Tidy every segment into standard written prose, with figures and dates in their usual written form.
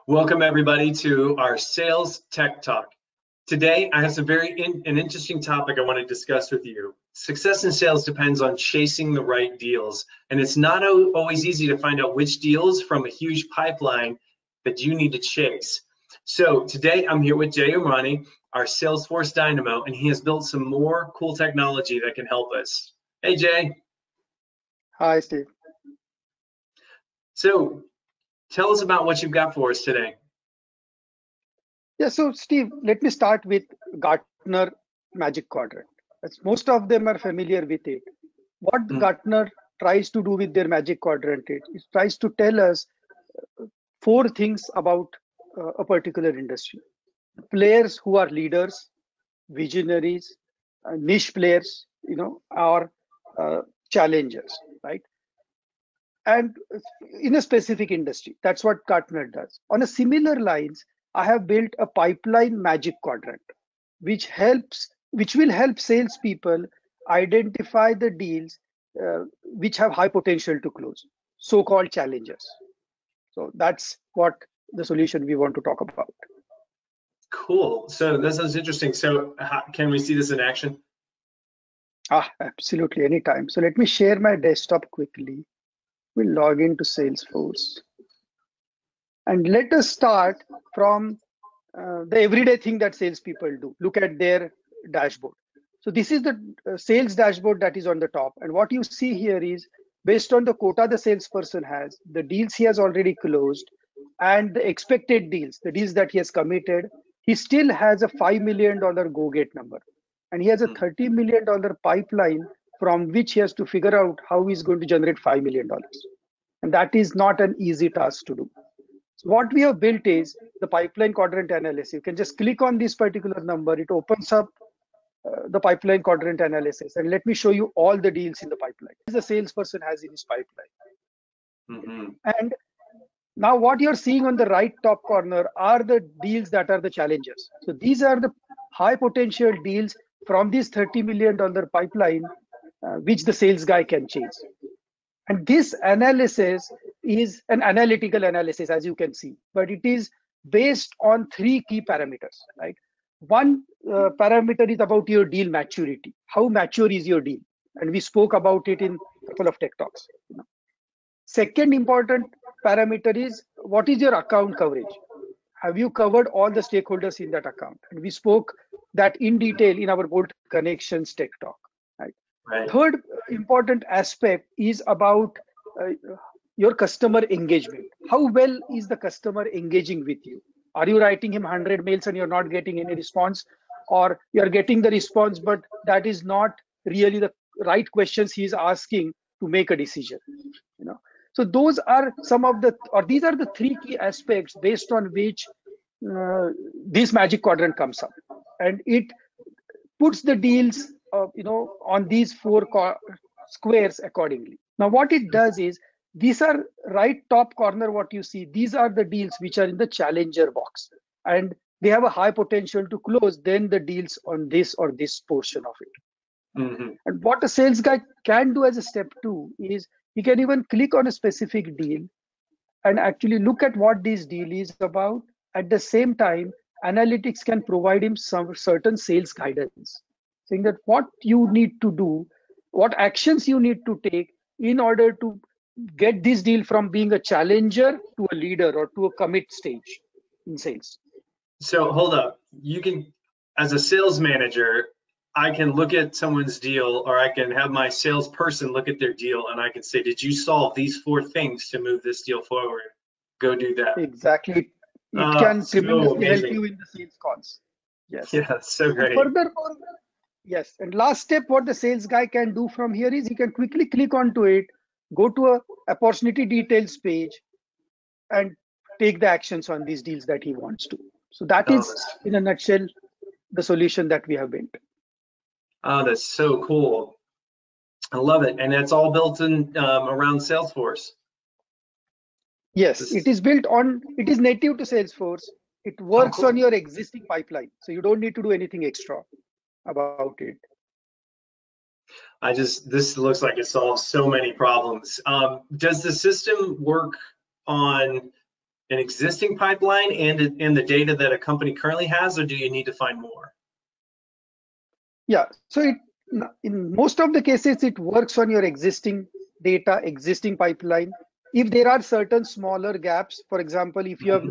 Welcome everybody to our Sales Tech Talk. Today, I have some an interesting topic I want to discuss with you. Success in sales depends on chasing the right deals, and it's not always easy to find out which deals from a huge pipeline that you need to chase. So today, I'm here with Jay Umrani, our Salesforce Dynamo, and he has built some more cool technology that can help us. Hey, Jay. Hi, Steve. So tell us about what you've got for us today. Yeah, so Steve, let me start with Gartner Magic Quadrant. As most of them are familiar with it. What Gartner tries to do with their Magic Quadrant is it tries to tell us 4 things about a particular industry. Players who are leaders, visionaries, niche players, or challengers, right? And in a specific industry, that's what Gartner does. On a similar lines, I have built a pipeline Magic Quadrant, which will help salespeople identify the deals which have high potential to close, so-called challengers. So that's what the solution we want to talk about. Cool. So that sounds interesting. So can we see this in action? Absolutely, anytime. So let me share my desktop quickly. We'll log into Salesforce. And let us start from the everyday thing that salespeople do. Look at their dashboard. So this is the sales dashboard that is on the top. And what you see here is based on the quota the salesperson has, the deals he has already closed, and the expected deals, the deals that he has committed, he still has a $5 million go-get number. And he has a $30 million pipeline from which he has to figure out how he's going to generate $5 million. And that is not an easy task to do. So what we have built is the pipeline quadrant analysis. You can just click on this particular number. It opens up the pipeline quadrant analysis. And let me show you all the deals in the pipeline. The salesperson has in his pipeline. And now what you're seeing on the right top corner are the deals that are the challengers. So these are the high potential deals from this $30 million pipeline, which the sales guy can chase. And this analysis is an analytical analysis, as you can see, but it is based on 3 key parameters, right? One parameter is about your deal maturity. How mature is your deal? And we spoke about it in a couple of tech talks. Second important parameter is what is your account coverage? Have you covered all the stakeholders in that account? And we spoke that in detail in our Bolt Connections tech talk. Right. Third important aspect is about your customer engagement. How well is the customer engaging with you? Are you writing him 100 mails and you're not getting any response, or you're getting the response, but that is not really the right questions he's asking to make a decision? So those are these are the 3 key aspects based on which this Magic Quadrant comes up, and it puts the deals on these 4 squares accordingly. Now what it does is, these are right top corner, what you see, these are the deals which are in the challenger box, and they have a high potential to close than the deals on this or this portion of it. And what a sales guy can do as a step 2 is he can even click on a specific deal and actually look at what this deal is about. At the same time, analytics can provide him some certain sales guidance, saying that what you need to do, what actions you need to take in order to get this deal from being a challenger to a leader or to a commit stage in sales. So hold up, you can, as a sales manager, I can look at someone's deal, or I can have my salesperson look at their deal, and I can say, did you solve these 4 things to move this deal forward? Go do that. Exactly. It can tremendously help you in the sales calls. Yes. Yeah, so great. And furthermore, yes. And last step, what the sales guy can do from here is he can quickly click onto it, go to a opportunity details page, and take the actions on these deals that he wants to. So that is, in a nutshell, the solution that we have built. Oh, that's so cool. I love it. And that's all built in around Salesforce. Yes, it is native to Salesforce. It works on your existing pipeline. So you don't need to do anything extra about it. This looks like it solves so many problems. Does the system work on an existing pipeline and in the data that a company currently has, or do you need to find more? Yeah, so in most of the cases, it works on your existing data, existing pipeline. If there are certain smaller gaps, for example, if you have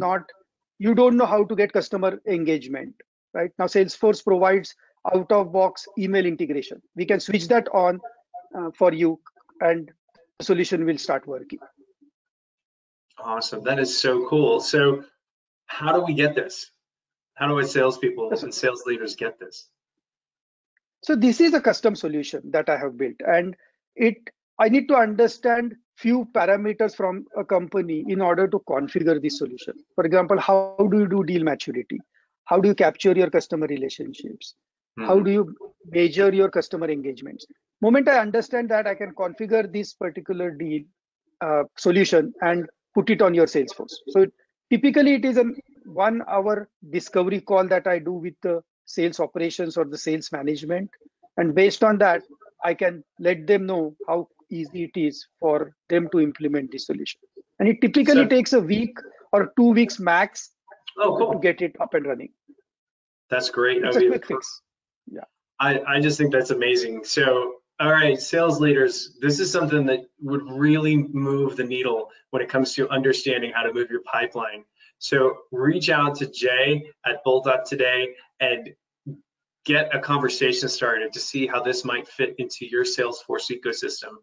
you don't know how to get customer engagement, right? Now, Salesforce provides out-of-box email integration. We can switch that on for you, and the solution will start working. Awesome, that is so cool. So how do we get this? How do our salespeople and sales leaders get this? So this is a custom solution that I have built, and I need to understand few parameters from a company in order to configure this solution. For example, how do you do deal maturity? How do you capture your customer relationships? How do you measure your customer engagements? Moment I understand that, I can configure this particular deal solution and put it on your Salesforce. So typically it is a 1 hour discovery call that I do with the sales operations or the sales management. And based on that, I can let them know how easy it is for them to implement this solution. And it typically takes a week or 2 weeks max to get it up and running. That's great. It's a quick fix. Yeah. I just think that's amazing. So, all right, sales leaders, this is something that would really move the needle when it comes to understanding how to move your pipeline. So reach out to Jay at Bolt.today and get a conversation started to see how this might fit into your Salesforce ecosystem.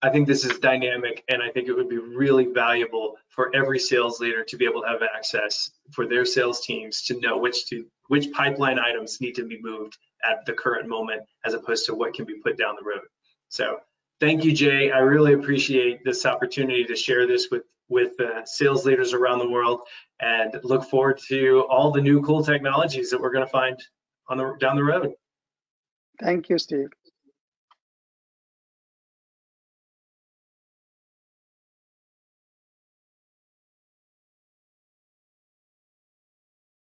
I think this is dynamic, and I think it would be really valuable for every sales leader to be able to have access for their sales teams to know which pipeline items need to be moved at the current moment, as opposed to what can be put down the road. So thank you, Jay. I really appreciate this opportunity to share this with sales leaders around the world, and look forward to all the new cool technologies that we're going to find down the road. Thank you, Steve.